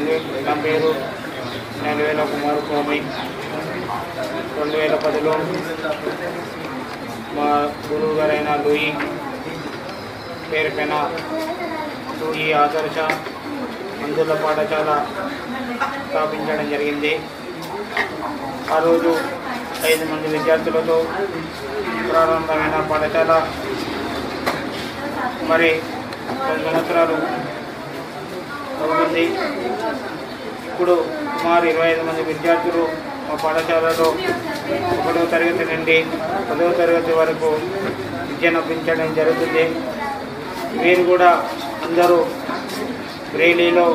నా పేరు నెలవేల కుమార్ స్వామి. 2010లో మా గురువు గారైన లూయి పేరుపైన లూయి ఆదర్శ మందుల పాఠశాల స్థాపించడం జరిగింది. ఆ రోజు 5 మంది విద్యార్థులతో ప్రారంభమైన పాఠశాల మరి 2 సంవత్సరాలు అవుతుంది. ఇప్పుడు సుమారు 25 మంది విద్యార్థులు మా పాఠశాలలో 1వ తరగతి నుండి 10వ తరగతి వరకు విద్యను అభ్యసించడం జరుగుతుంది. వీరు కూడా అందరూ బ్రెయిలీలో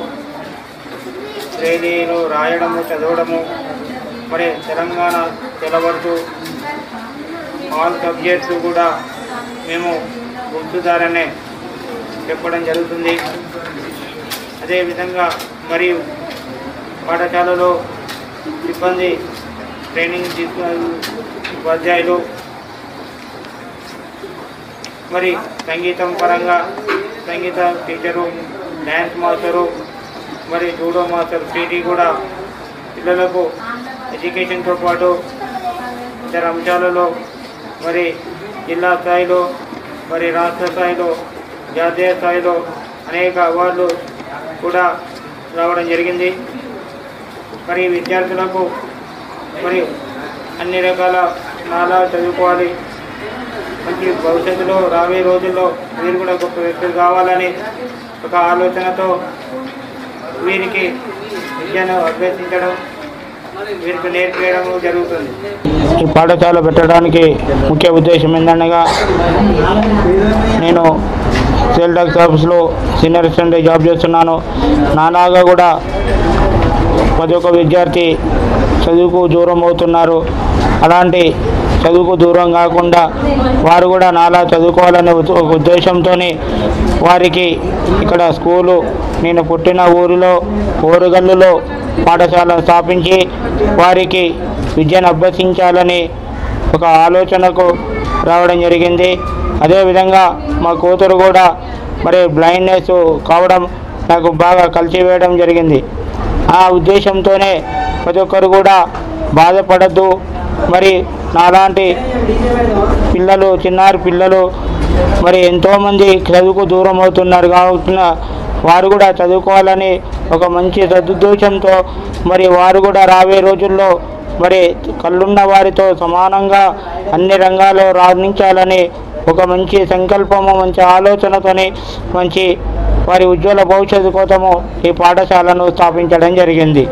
రాయడము చదవడము మరి తెలంగాణ తెలవడుతూ ఆల్ సబ్జెక్ట్స్ కూడా మేము బుక్స్ ద్వారానే చెప్పడం జరుగుతుంది. అదేవిధంగా మరియు పాఠశాలలో సిబ్బంది ట్రైనింగ్ తీసుకున్న ఉపాధ్యాయులు మరి సంగీతం పరంగా సంగీత టీచరు, డ్యాన్స్ మాస్టరు మరి జూడో మాస్టర్ పీటీ కూడా పిల్లలకు ఎడ్యుకేషన్తో పాటు ఇతర అంశాలలో మరి జిల్లా స్థాయిలో మరి రాష్ట్ర స్థాయిలో జాతీయ స్థాయిలో అనేక అవార్డులు కూడా రావడం జరిగింది. మరి విద్యార్థులకు మరి అన్ని రకాల నాలా చదువుకోవాలి, మంచి భవిష్యత్తులో రాబోయే రోజుల్లో వీరు కూడా గొప్ప వ్యక్తులు కావాలని ఒక ఆలోచనతో వీరికి విద్యను అభ్యసించడం వీరికి నేర్పించడం జరుగుతుంది. ఈ పాఠశాల పెట్టడానికి ముఖ్య ఉద్దేశం ఏంటనగా నేను సేల్ టాక్స్ ఆఫీస్లో సీనియర్ అసిస్టెంట్ జాబ్ చేస్తున్నాను. నాలాగా కూడా ప్రతి ఒక్క విద్యార్థి చదువుకు దూరం అవుతున్నారు. అలాంటి చదువుకు దూరం కాకుండా వారు కూడా నాలా చదువుకోవాలనే ఒక ఉద్దేశంతో వారికి ఇక్కడ స్కూలు నేను పుట్టిన ఊరిలో ఓరుగల్లులో పాఠశాల స్థాపించి వారికి విద్యను అభ్యసించాలని ఒక ఆలోచనకు రావడం జరిగింది. అదేవిధంగా మా కూతురు కూడా మరి బ్లైండ్నెస్ కావడం నాకు బాగా కలిసి వేయడం జరిగింది. ఆ ఉద్దేశంతోనే ప్రతి ఒక్కరు కూడా బాధపడద్దు, మరి నాలాంటి పిల్లలు చిన్నారి పిల్లలు మరి ఎంతోమంది చదువుకు దూరం అవుతున్నారు కాబట్టి వారు కూడా చదువుకోవాలని ఒక మంచి సదుద్దేశంతో మరి వారు కూడా రాబోయే రోజుల్లో మరి కళ్ళున్న వారితో సమానంగా అన్ని రంగాల్లో రాణించాలని ఒక మంచి సంకల్పము మంచి ఆలోచనతోని మంచి వారి ఉజ్వల భవిష్యత్తు కోసము ఈ పాఠశాలను స్థాపించడం జరిగింది.